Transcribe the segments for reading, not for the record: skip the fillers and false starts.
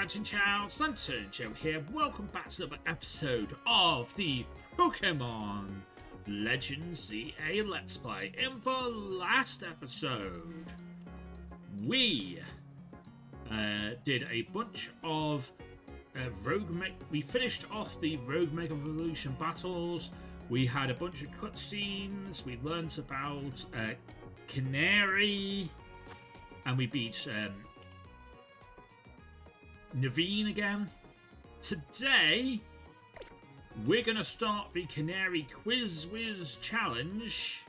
Chin Chow, Lantern Joe here. Welcome back to another episode of the Pokémon Legends ZA Let's Play. In the last episode, we did a bunch of we finished off the Rogue Mega Evolution battles. We had a bunch of cutscenes. We learned about Canary, and we beat Naveen again. Today, we're going to start the Canary Quiz Whiz Challenge.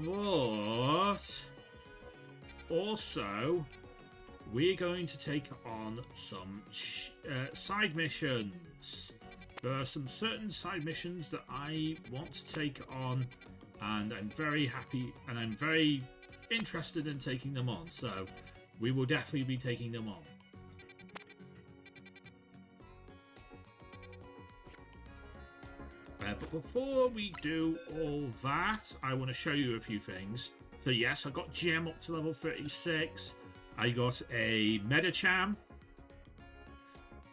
But also, we're going to take on some side missions. There are some certain side missions that I want to take on, and I'm very happy and I'm very interested in taking them on. So, we will definitely be taking them on. But before we do all that, I want to show you a few things. So yes, I got Gem up to level 36. I got a Medicham,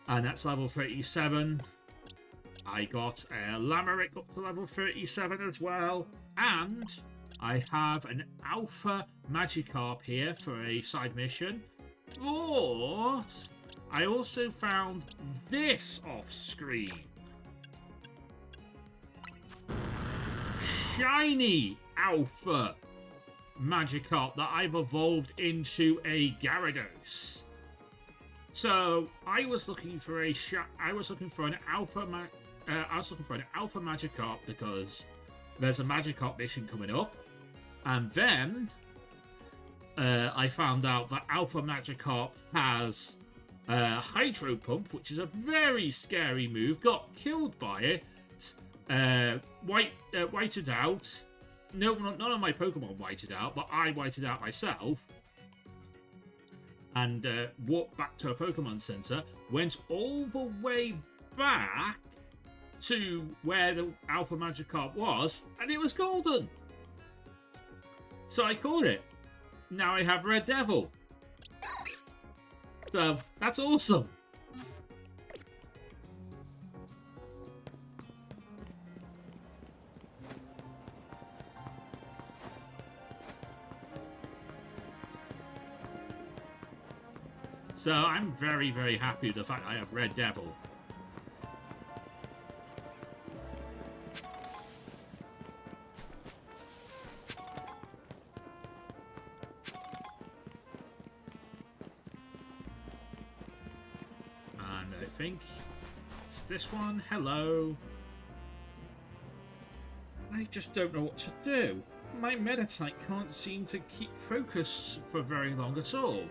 and that's level 37. I got a Lamarick up to level 37 as well. And I have an Alpha Magikarp here for a side mission. But I also found this off screen. Shiny Alpha Magikarp that I've evolved into a Gyarados. So I was looking for an Alpha Magikarp because there's a Magikarp mission coming up, and then I found out that Alpha Magikarp has Hydro Pump, which is a very scary move. Got killed by it. Whited out. No, none of my Pokemon whited out, but I whited out myself. And walked back to a Pokemon Center. Went all the way back to where the Alpha Magikarp was, and it was golden. So I caught it. Now I have Red Devil. So that's awesome. So I'm very, very happy with the fact I have Red Devil. And I think it's this one. Hello. I just don't know what to do. My Meditite can't seem to keep focus for very long at all.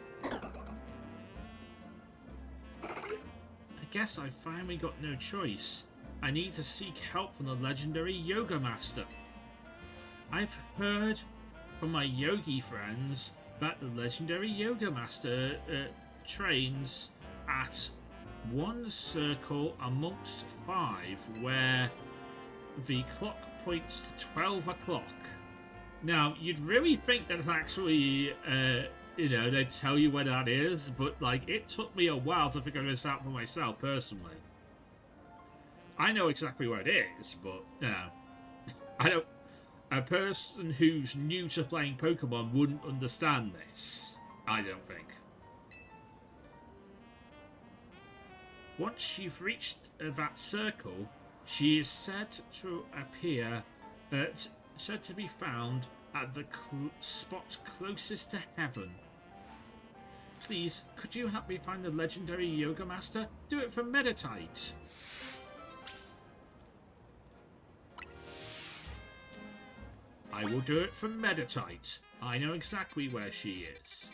I guess I finally got no choice. I need to seek help from the legendary Yoga Master. I've heard from my yogi friends that the legendary Yoga Master trains at one circle amongst 5 where the clock points to 12 o'clock. Now, you'd really think that actually they'd tell you where that is, but, it took me a while to figure this out for myself, personally. I know exactly where it is, but, a person who's new to playing Pokemon wouldn't understand this. I don't think. Once you've reached that circle, she is said to appear, said to be found at the spot closest to heaven. Please, could you help me find the legendary Yoga Master? Do it for Meditite. I will do it for Meditite. I know exactly where she is.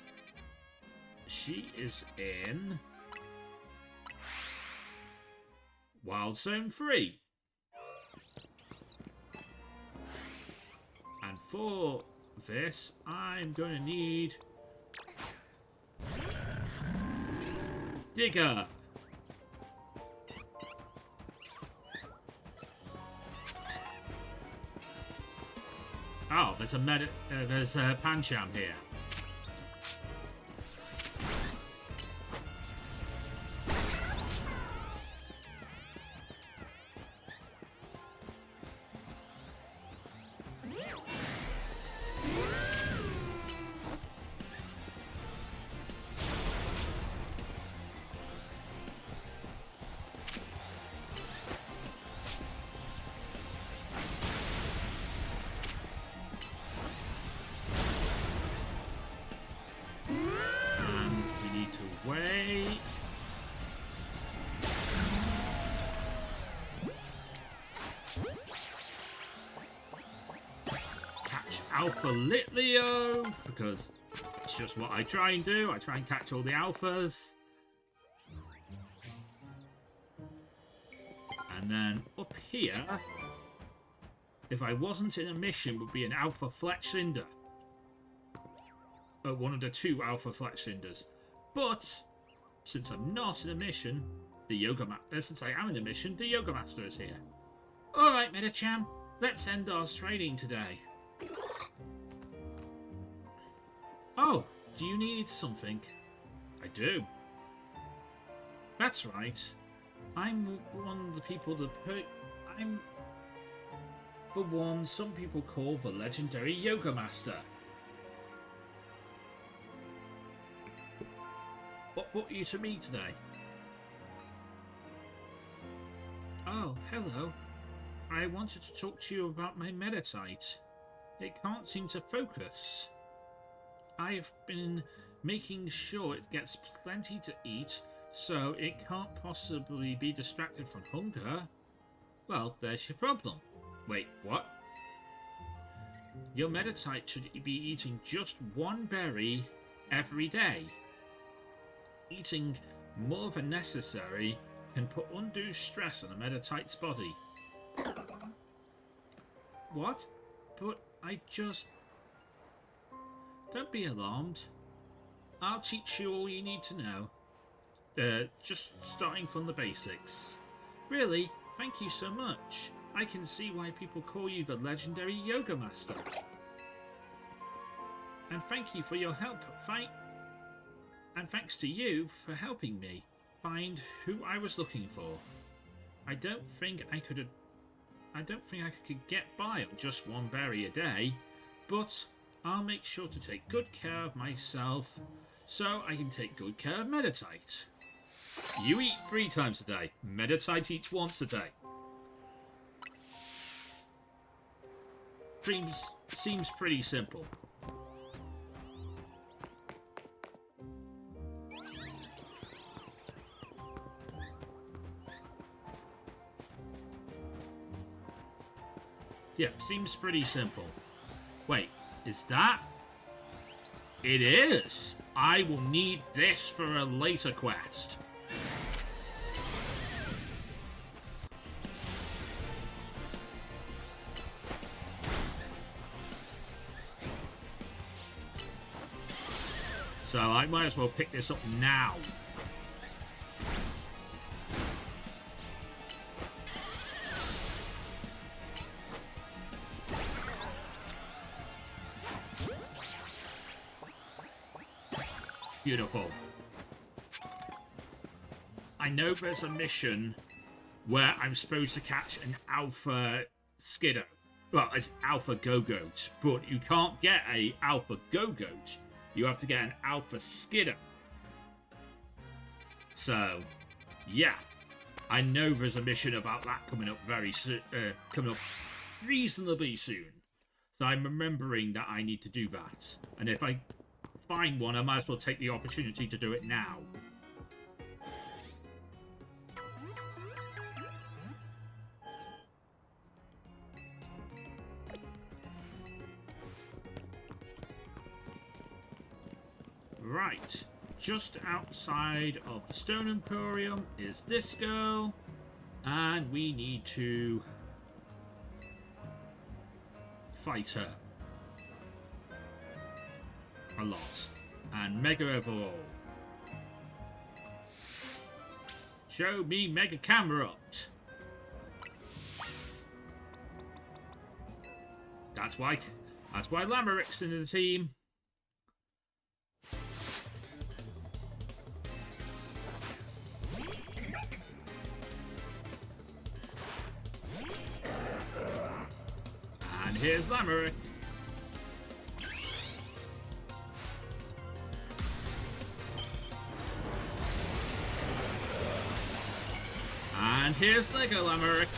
She is in Wild Zone 3. And for this, I'm going to need Digger. Oh, there's a Pancham here. Alpha Litleo, because it's just what I try and do. I try and catch all the alphas. And then up here, if I wasn't in a mission, would be an Alpha Fletch Cinder. One of the 2 Alpha Fletch Cinders. But since I'm not in a mission, since I am in a mission, the Yoga Master is here. Alright, Metacham, let's end our training today. Oh, do you need something? I do. That's right. I'm one of the people I'm the one some people call the legendary Yoga Master. What brought you to me today? Oh, hello. I wanted to talk to you about my Meditite. It can't seem to focus. I've been making sure it gets plenty to eat, so it can't possibly be distracted from hunger. Well, there's your problem. Wait, what? Your Meditite should be eating just 1 berry every day. Eating more than necessary can put undue stress on a Meditite's body. What? But I just... Don't be alarmed. I'll teach you all you need to know. Just starting from the basics. Really, thank you so much. I can see why people call you the legendary Yoga Master. And thank you for your help. And thanks to you for helping me find who I was looking for. I don't think I could get by on just 1 berry a day, but I'll make sure to take good care of myself so I can take good care of Meditite. You eat 3 times a day. Meditite eats once a day. Seems pretty simple. Yep, seems pretty simple. Wait, is that? It is! I will need this for a later quest. So I might as well pick this up now. Beautiful. I know there's a mission where I'm supposed to catch an Alpha Skiddo. Well, it's Alpha Go-Goat, but you can't get a Alpha Go-Goat. You have to get an Alpha Skiddo. So, yeah. I know there's a mission about that coming up very soon. Coming up reasonably soon. So I'm remembering that I need to do that. And if I find one, I might as well take the opportunity to do it now. Right, just outside of the Stone Emporium is this girl, and we need to fight her a lot. And Mega Evolve. Show me Mega Camerot. That's why Lameric's in the team. And here's Lameric. And here's Lego Lameric.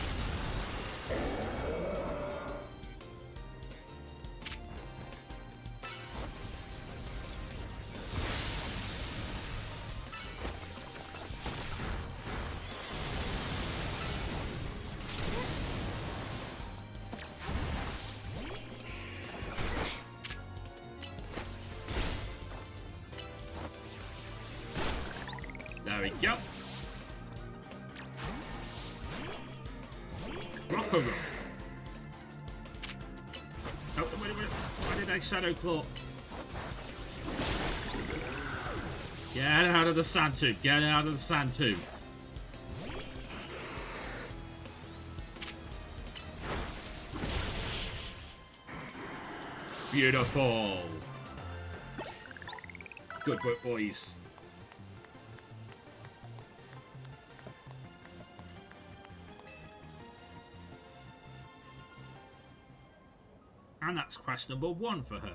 we go. Rock-a-roll. Oh, wait. Why did I Shadow Claw? Get out of the sand tube. Get out of the sand tube. Beautiful. Good work, boys. And that's quest number 1 for her.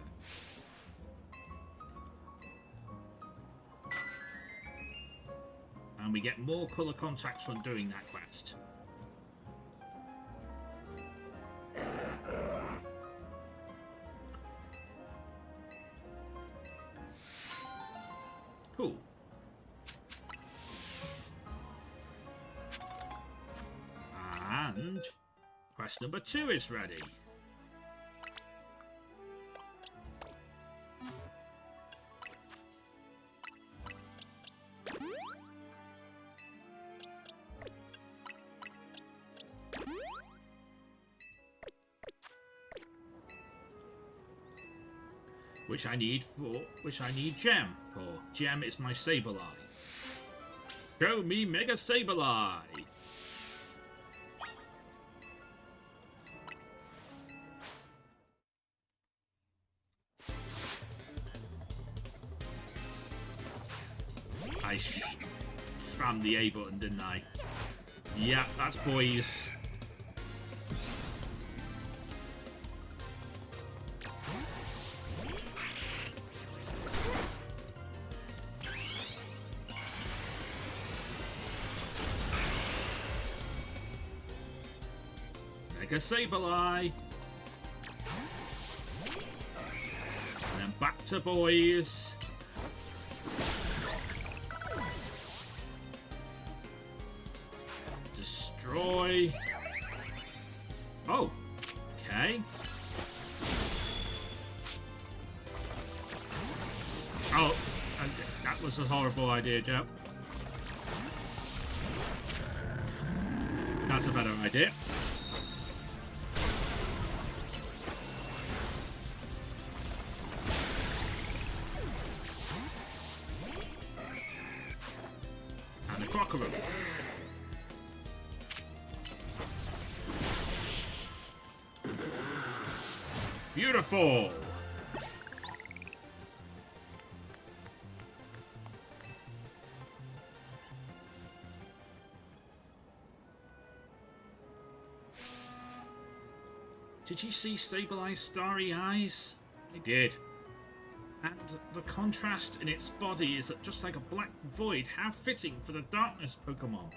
And we get more colour contacts from doing that quest. Cool. And quest number 2 is ready. Which I need Gem for. Gem is my Sableye. Show me Mega Sableye! I spammed the A button, didn't I? Yeah, that's boys. Mega Sableye. And then back to boys. Destroy. Oh, okay. Oh, that was a horrible idea, Joe. That's a better idea. And a crocodile. Beautiful. Did you see Sableye's starry eyes? I did. And the contrast in its body is just like a black void. How fitting for the darkness Pokemon.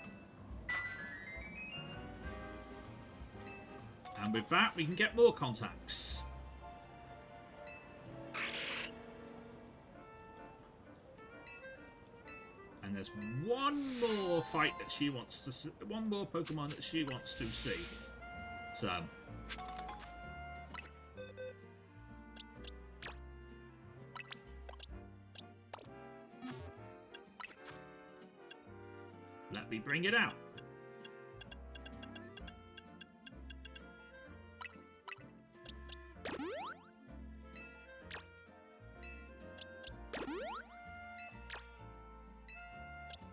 And with that, we can get more contacts. And there's one more fight that she wants to see. One more Pokemon that she wants to see. So... let me bring it out.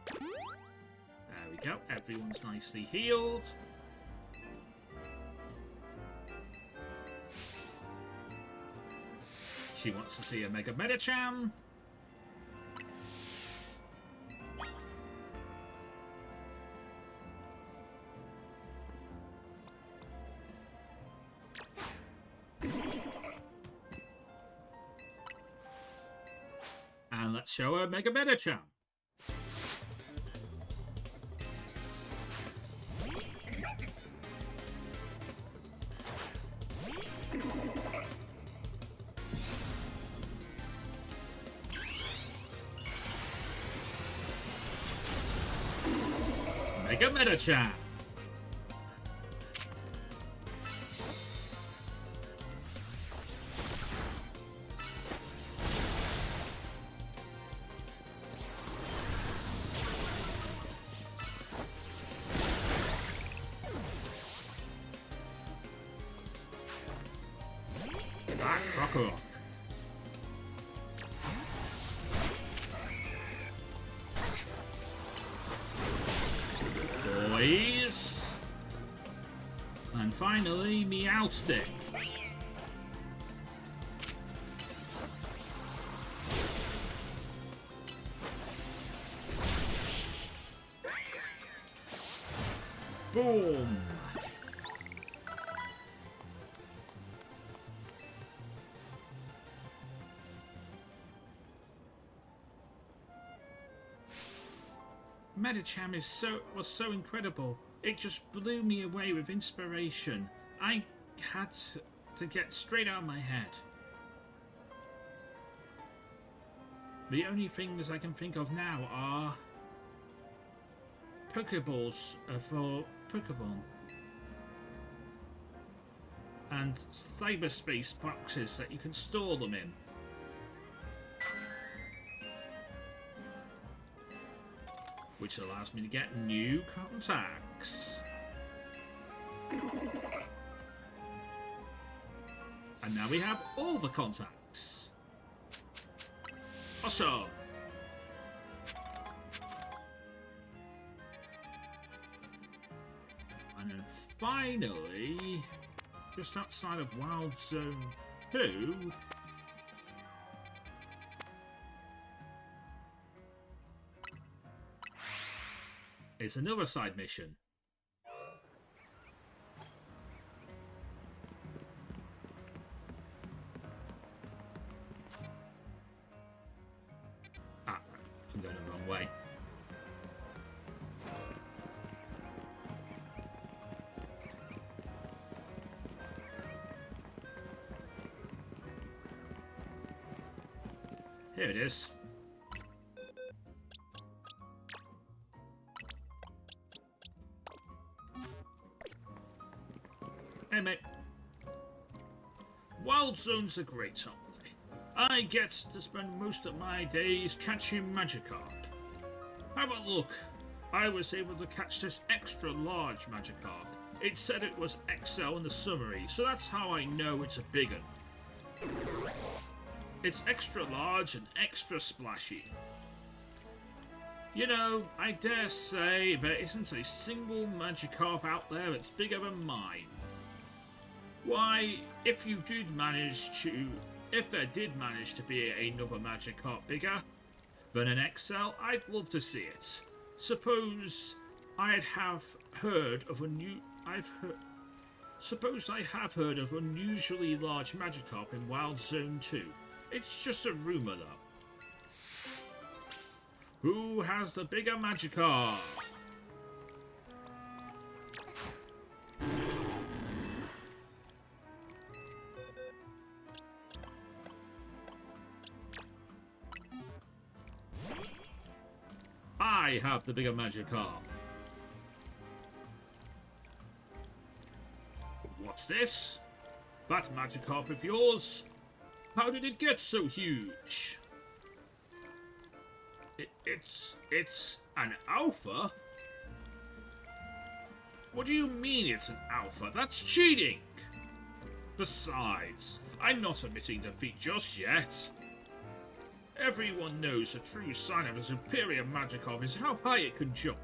There we go. Everyone's nicely healed. She wants to see a Mega Medicham. And let's show her Mega Medicham. Mega Medicham. hook. Boys. And finally, Meowstick. Boom. Medicham was so incredible. It just blew me away with inspiration. I had to get straight out of my head. The only things I can think of now are Pokeballs for Pokemon and cyberspace boxes that you can store them in. Which allows me to get new contacts. And now we have all the contacts. Awesome. And then finally, just outside of Wild Zone 2, it's another side mission. Ah, I'm going the wrong way. Here it is. Hey mate. Wild Zone's a great holiday. I get to spend most of my days catching Magikarp. Have a look. I was able to catch this extra large Magikarp. It said it was XL in the summary, so that's how I know it's a big one. It's extra large and extra splashy. You know, I dare say there isn't a single Magikarp out there that's bigger than mine. Why, if there did manage to be another Magikarp bigger than an XL, I'd love to see it. Suppose I have heard of unusually large Magikarp in Wild Zone 2. It's just a rumor though. Who has the bigger Magikarp? I have the bigger Magikarp. What's this? That Magikarp of yours? How did it get so huge? It's an alpha? What do you mean it's an alpha? That's cheating! Besides, I'm not admitting defeat just yet. Everyone knows the true sign of a superior Magikarp is how high it can jump.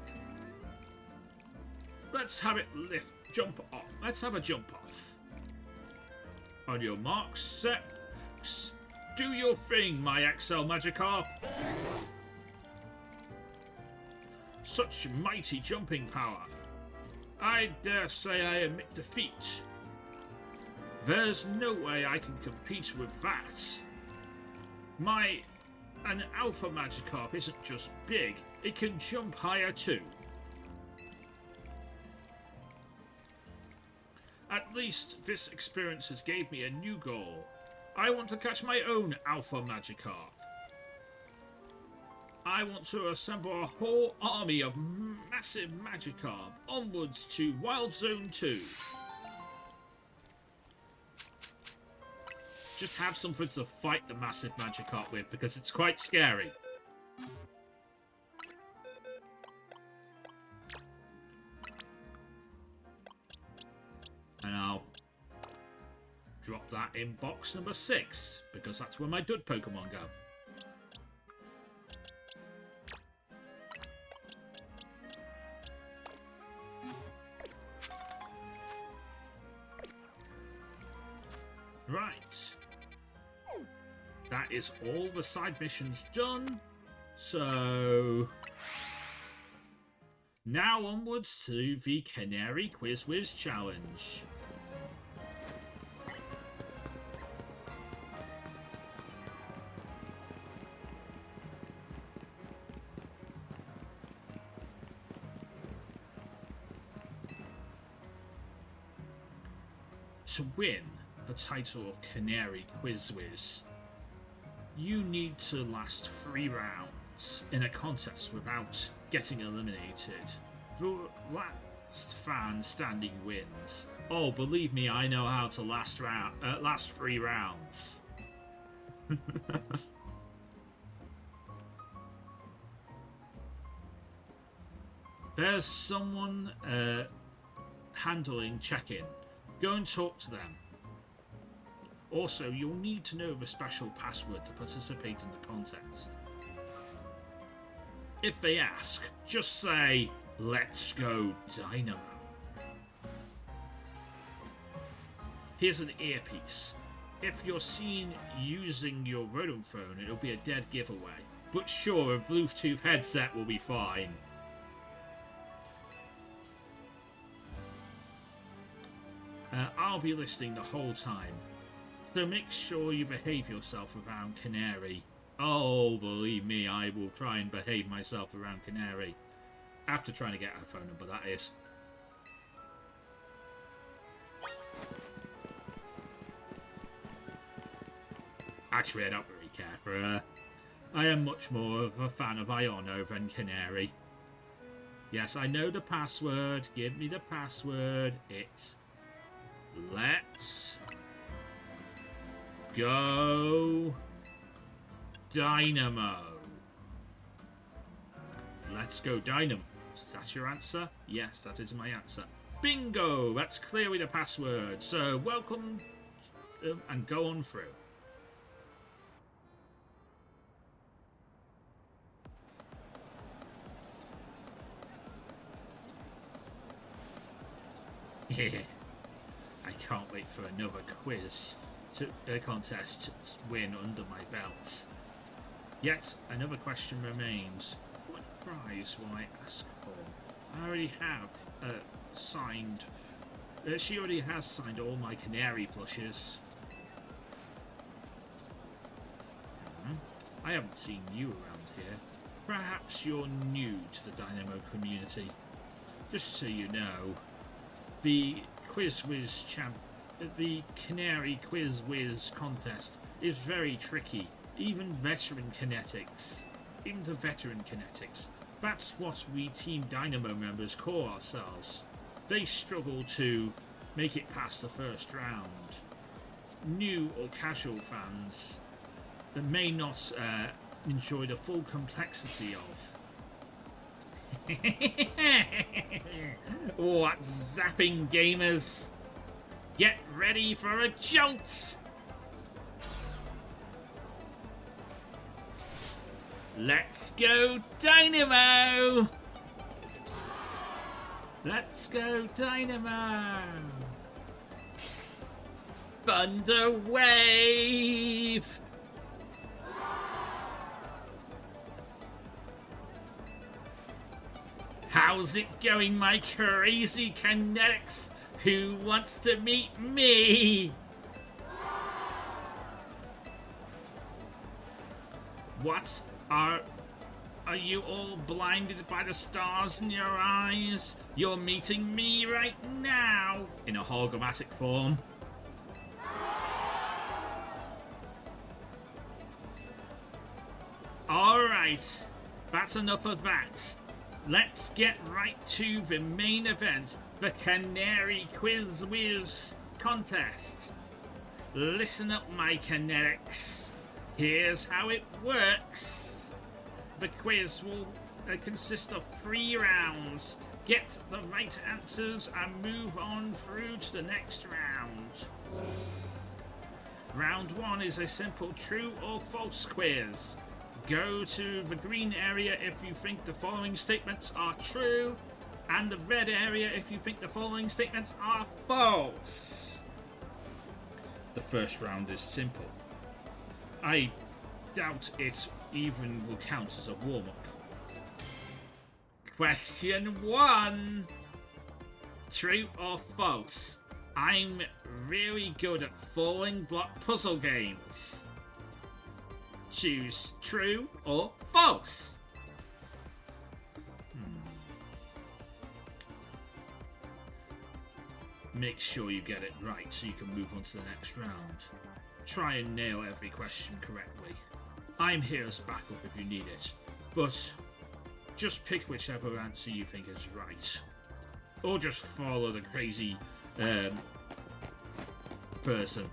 Let's have it jump off. Let's have a jump off. On your marks, set, do your thing, my XL Magikarp. Such mighty jumping power. I dare say I admit defeat. There's no way I can compete with that. An alpha Magikarp isn't just big, it can jump higher too. At least this experience has gave me a new goal. I want to catch my own alpha Magikarp. I want to assemble a whole army of massive Magikarp onwards to Wild Zone 2. Just have something to fight the massive Magikarp with, because it's quite scary. And I'll drop that in box number 6, because that's where my dud Pokemon go. Right. That is all the side missions done. So now onwards to the Canary Quiz Whiz Challenge. To win the title of Canary Quiz Whiz, you need to last 3 rounds in a contest without getting eliminated. The last fan standing wins. Oh, believe me, I know how to last 3 rounds. There's someone handling check-in. Go and talk to them. Also, you'll need to know the special password to participate in the contest. If they ask, just say, "Let's go Dynamo." Here's an earpiece. If you're seen using your rodent phone, it'll be a dead giveaway. But sure, a Bluetooth headset will be fine. I'll be listening the whole time, so make sure you behave yourself around Canary. Oh, believe me, I will try and behave myself around Canary. After trying to get her phone number, that is. Actually, I don't really care for her. I am much more of a fan of Iono than Canary. Yes, I know the password. Give me the password. It's "Let's go Dynamo." Let's go Dynamo. Is that your answer? Yes, that is my answer. Bingo! That's clearly the password. So, welcome and go on through. Yeah. I can't wait for another quiz contest to win under my belt. Yet another question remains. What prize will I ask for? I already have signed... she already has signed all my Canary plushes. I haven't seen you around here. Perhaps you're new to the Dynamo community. Just so you know, the Canary Quiz Whiz contest is very tricky. Even the veteran kinetics. That's what we Team Dynamo members call ourselves. They struggle to make it past the first round. New or casual fans that may not enjoy the full complexity of what zapping, gamers? Get ready for a jolt! Let's go Dynamo! Let's go Dynamo! Thunder Wave! How's it going, my crazy kinetics? Who wants to meet me? What? Are you all blinded by the stars in your eyes? You're meeting me right now in a hologrammatic form. Alright, that's enough of that. Let's get right to the main event, the Canary Quiz Whiz contest. Listen up, my kinetics. Here's how it works. The quiz will consist of 3 rounds. Get the right answers and move on through to the next round. Round 1 is a simple true or false quiz. Go to the green area if you think the following statements are true, and the red area if you think the following statements are false. The first round is simple. I doubt it even will count as a warm-up. Question 1. True or false? I'm really good at falling block puzzle games. Choose true or false. Make sure you get it right so you can move on to the next round. Try and nail every question correctly. I'm here as backup if you need it, but just pick whichever answer you think is right. Or just follow the crazy person.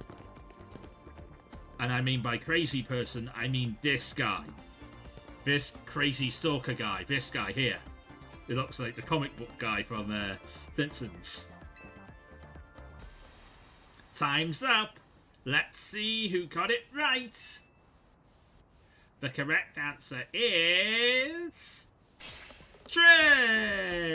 And I mean by crazy person, I mean this guy. This crazy stalker guy. This guy here. It looks like the comic book guy from Simpsons. Time's up. Let's see who got it right. The correct answer is... true!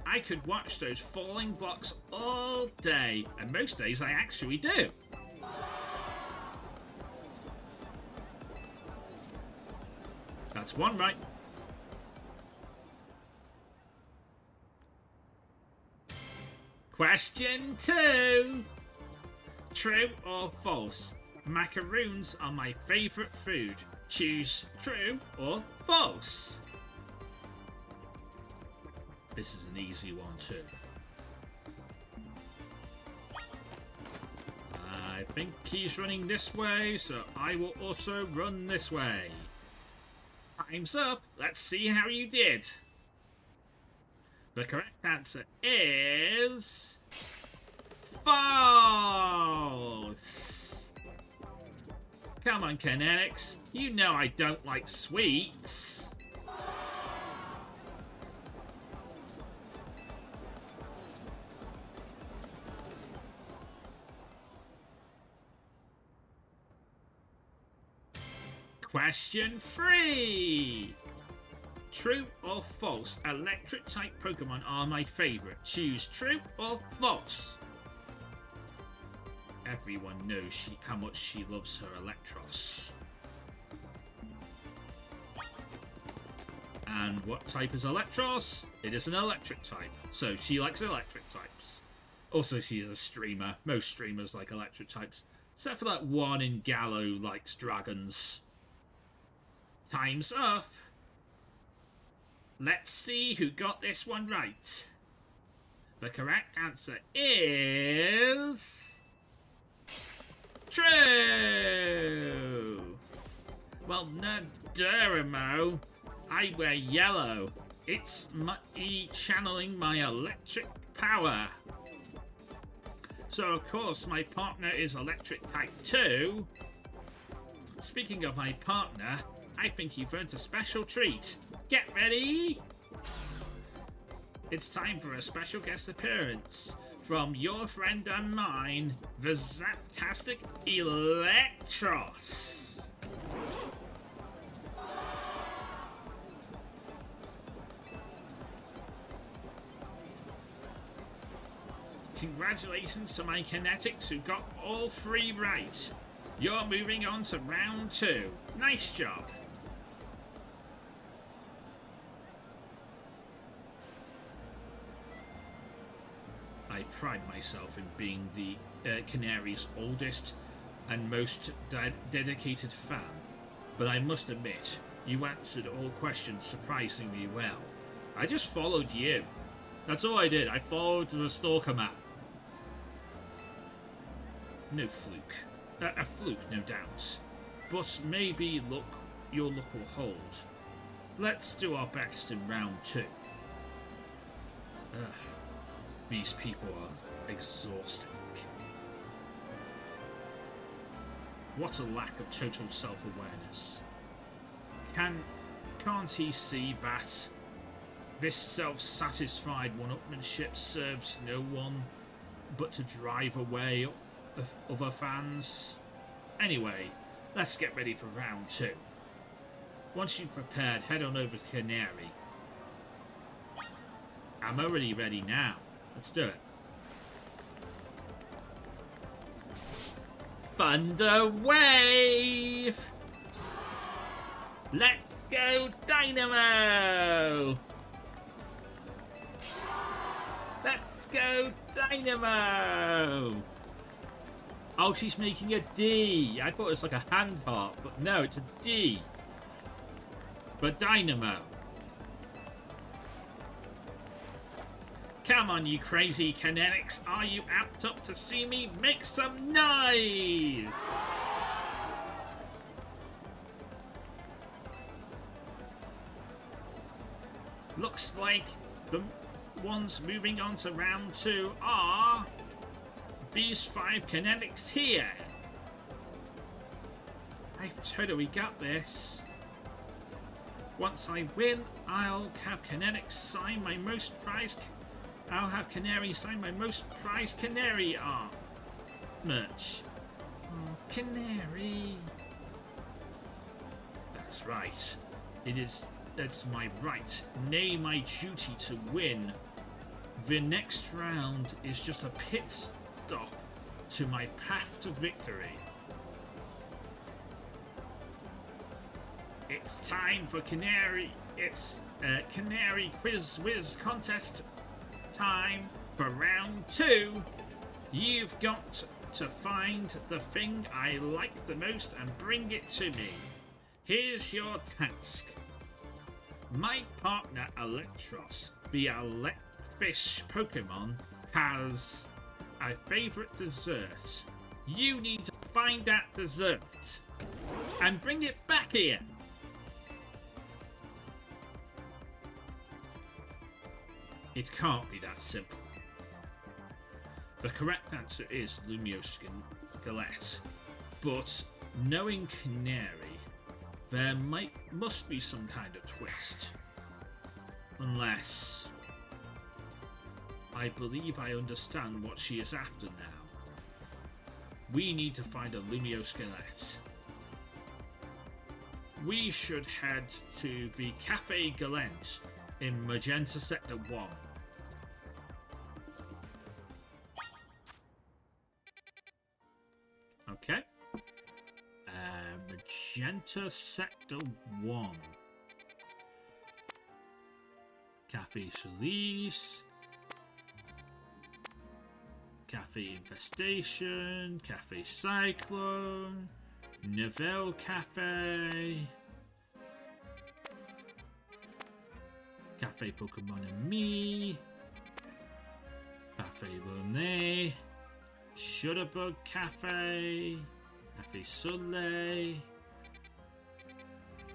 I could watch those falling blocks all day, and most days I actually do. That's one right. Question 2. True or false? Macaroons are my favourite food. Choose true or false. This is an easy one too. I think he's running this way, so I will also run this way. Time's up. Let's see how you did. The correct answer is... false! Come on, Kinetics. You know I don't like sweets. Question 3. True or false? Electric type Pokemon are my favourite. Choose true or false. Everyone knows how much she loves her Electros. And what type is Electros? It is an electric type, so she likes electric types. Also, she is a streamer. Most streamers like electric types, except for that one in Gallo who likes dragons. Time's up. Let's see who got this one right. The correct answer is... true! Well, no, DYN4MO. I wear yellow. It's me channeling my electric power. So, of course, my partner is electric type 2. Speaking of my partner, I think you've earned a special treat. Get ready! It's time for a special guest appearance from your friend and mine, the Zaptastic Electros. Congratulations to my Kinetics who got all 3 right. You're moving on to round 2. Nice job. I pride myself in being the Canary's oldest and most dedicated fan, but I must admit, you answered all questions surprisingly well. I just followed you. That's all I did. I followed the stalker map. No fluke. A fluke, no doubt. But maybe your luck will hold. Let's do our best in round 2. These people are exhausting. What a lack of total self-awareness. Can't he see that this self-satisfied one-upmanship serves no one but to drive away other fans. Anyway, let's get ready for round 2. Once you've prepared, head on over to Canary. I'm already ready now. Let's do it. Thunder Wave! Let's go Dynamo! Let's go Dynamo! Oh, she's making a D. I thought it was like a hand heart, but no, it's a D. But Dynamo. Come on, you crazy kinetics. Are you amped up to see me? Make some noise! Looks like the ones moving on to round 2 are these 5 kinetics here. I've totally got this. Once I win, I'll have kinetics sign my most prized. I'll have Canary sign my most prized Canary art merch. Oh, Canary. That's right. It's my right, nay my duty to win. The next round is just a pit stop to my path to victory. It's time for Canary. It's Canary Quiz Whiz contest time for round 2. You've got to find the thing I like the most and bring it to me. Here's your task. My partner Electros, the Electfish Pokemon, has a favourite dessert. You need to find that dessert and bring it back here. It can't be that simple. The correct answer is Lumiose Galette, but knowing Canary, there must be some kind of twist. Unless I believe I understand what she is after now. We need to find a Lumiose Galette. We should head to the Cafe Galent in Magenta Sector 1. Okay. Magenta Sector 1. Cafe Solis. Cafe Infestation. Cafe Cyclone. Nouvelle Cafe. Cafe Pokémon Ami. Cafe Lune. Shutterbug Cafe. Cafe Soleil.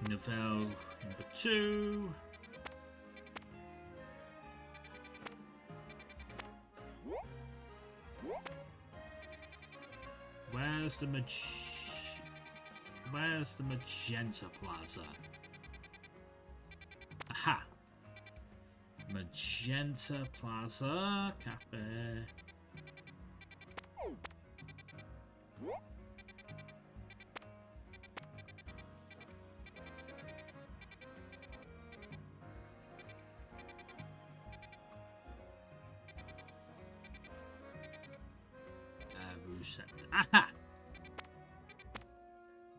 Nouvelle number 2. Where's the Magenta Plaza? Aha! Magenta Plaza Cafe. Aha!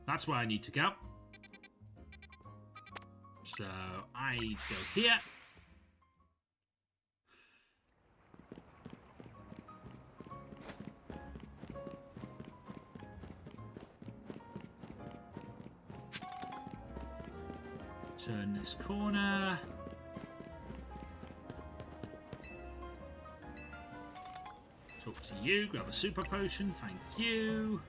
That's where I need to go. So I go here. Turn this corner. Talk to you, grab a super potion, thank you.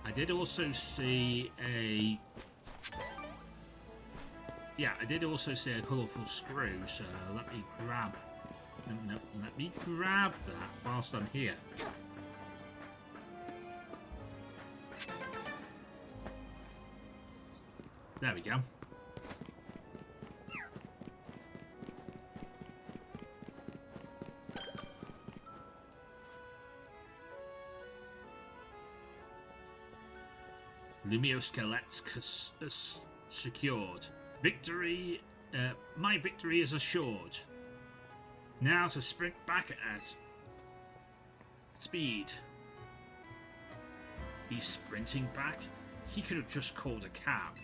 I did also see a... Yeah, I did also see a colourful screw, so let me grab... No, let me grab that whilst I'm here. There we go. Lumioskelet's secured. Victory, my victory is assured. Now to sprint back at speed. He's sprinting back? He could have just called a cab.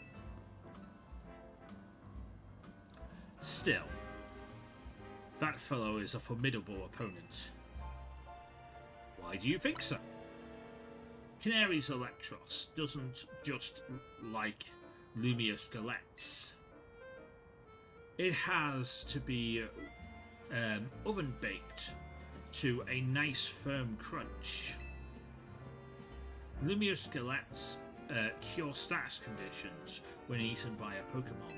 Still, that fellow is a formidable opponent. Why do you think so? Canary's Electros doesn't just like Lumioskelets. It has to be oven baked to a nice firm crunch. Lumioskelets cure status conditions when eaten by a Pokémon.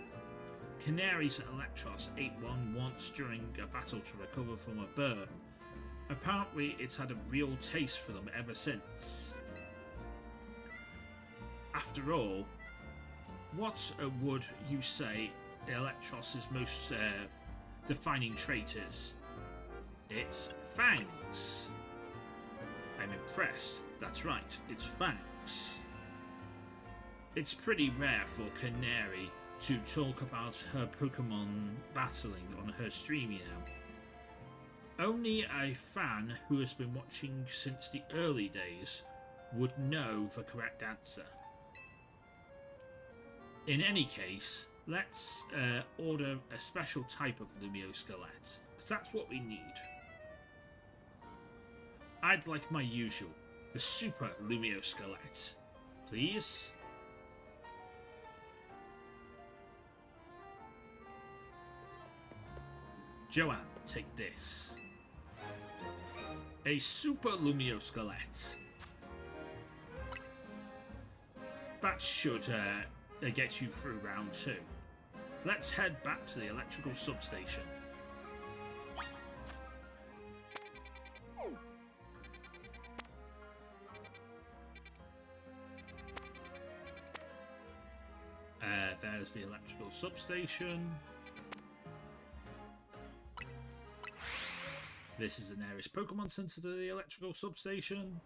Canary's Electros ate one once during a battle to recover from a burn. Apparently it's had a real taste for them ever since. After all, what would you say Electros' most defining trait is? It's fangs. I'm impressed. That's right, it's fangs. It's pretty rare for Canary to talk about her Pokemon battling on her stream, you know. Only a fan who has been watching since the early days would know the correct answer. In any case, let's order a special type of Lumioskelet, because that's what we need. I'd like my usual, the Super Lumioskelet, please. Joanne, take this. A Super Lumioskelet. That should get you through round 2. Let's head back to the electrical substation. There's the electrical substation. This is the nearest Pokemon Center to the electrical substation.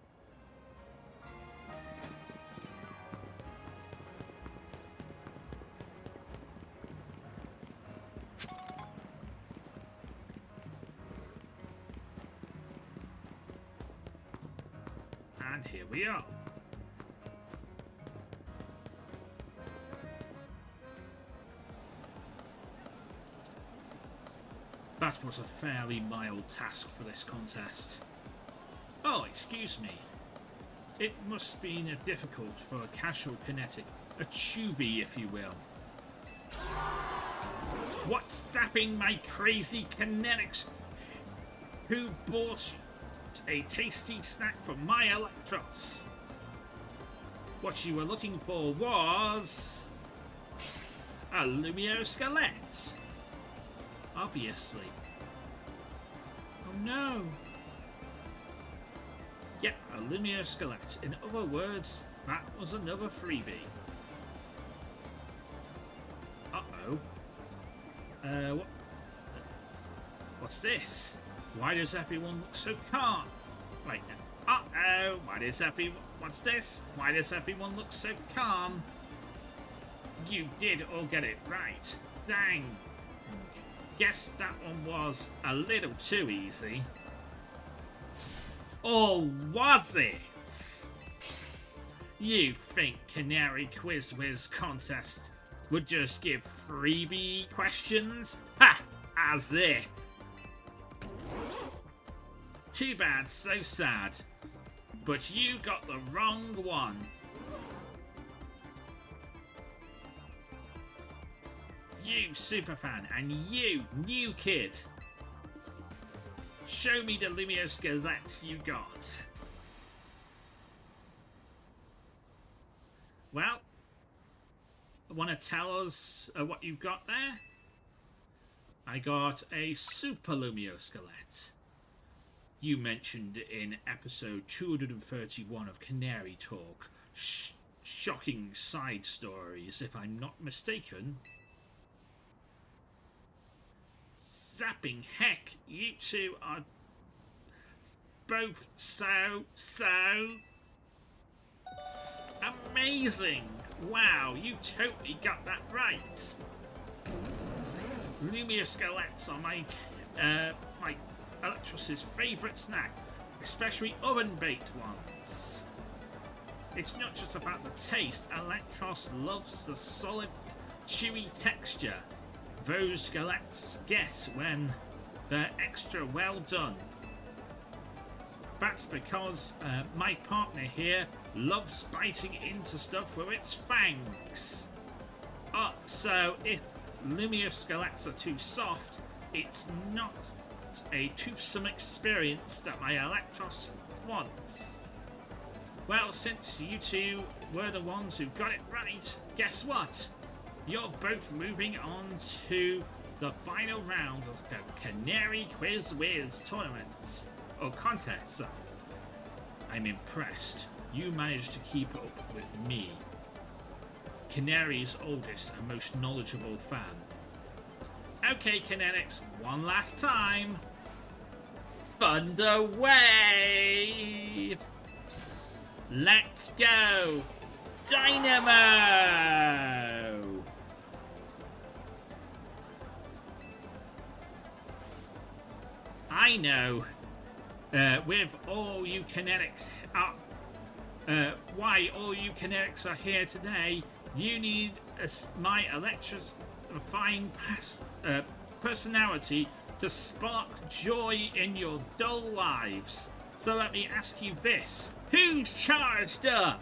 And here we are. That was a fairly mild task for this contest. Oh, excuse me. It must have been difficult for a casual kinetic, a tubie if you will. What's sapping my crazy kinetics? Who bought a tasty snack from my Electros? What you were looking for was a Lumioskelet. Obviously. Oh no! Yep, a Lumioskelet. In other words, that was another freebie. Uh-oh. What's this? Why does everyone look so calm? Right now. Uh-oh! What's this? Why does everyone look so calm? You did all get it right. Dang. Guess that one was a little too easy. Or was it? You think Canary Quiz Whiz contest would just give freebie questions? Ha! As if. Too bad, so sad. But you got the wrong one. You superfan and you new kid. Show me the Lumioskelet you got. Well, want to tell us what you've got there? I got a Super Lumioskelet. You mentioned in episode 231 of Canary Talk. Shocking side stories, if I'm not mistaken. Zapping heck, you two are both so amazing! Wow, you totally got that right. Lumious galettes are my Electros's favourite snack, especially oven-baked ones. It's not just about the taste. Electros loves the solid, chewy texture those galettes get when they're extra well done. That's because my partner here loves biting into stuff with its fangs. So if Lumious galettes are too soft, it's not a toothsome experience that my Electros wants. Well, since you two were the ones who got it right, guess what? You're both moving on to the final round of the Canary Quiz Wiz tournament. Or contest. I'm impressed. You managed to keep up with me, Canary's oldest and most knowledgeable fan. Okay, Kinetics, one last time. Thunder Wave! Let's go! Dynamo! I know, with all you Kinetics why all you Kinetics are here today. You need my electrifying personality to spark joy in your dull lives. So let me ask you this. Who's charged up?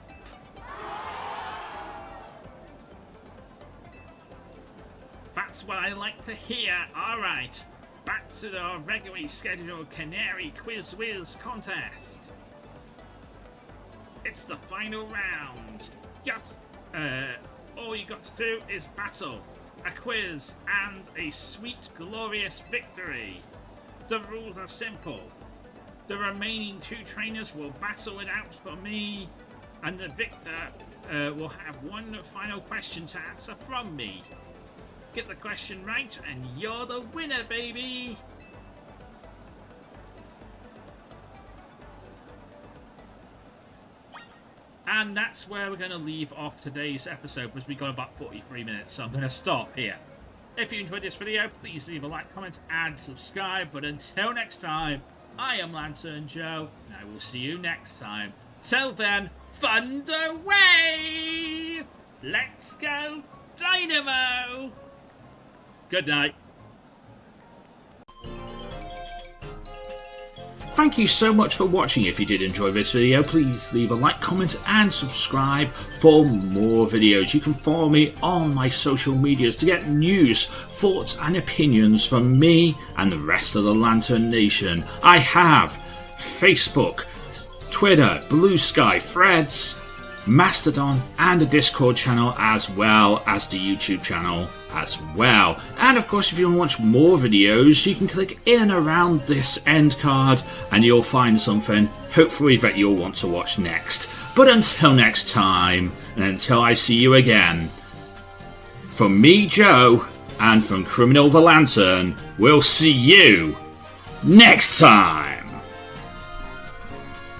That's what I like to hear. Alright, back to the regularly scheduled Canary Quiz Wiz contest. It's the final round. All you got to do is battle, a quiz, and a sweet, glorious victory. The rules are simple. The remaining two trainers will battle it out for me, and the victor will have one final question to answer from me. Get the question right, and you're the winner, baby! And that's where we're going to leave off today's episode, because we've got about 43 minutes, so I'm going to stop here. If you enjoyed this video, please leave a like, comment, and subscribe. But until next time, I am Lantern Joe, and I will see you next time. Till then, Thunder Wave! Let's go, Dynamo! Good night. Thank you so much for watching. If you did enjoy this video, please leave a like, comment, and subscribe for more videos. You can follow me on my social medias to get news, thoughts, and opinions from me and the rest of the Lantern Nation. I have Facebook, Twitter, Blue Sky, Threads, Mastodon, and a Discord channel, as well as the YouTube channel as well. And of course, if you want to watch more videos, you can click in and around this end card and you'll find something hopefully that you'll want to watch next. But until next time, and until I see you again, from me, Joe, and from Criminal the Lantern, we'll see you next time.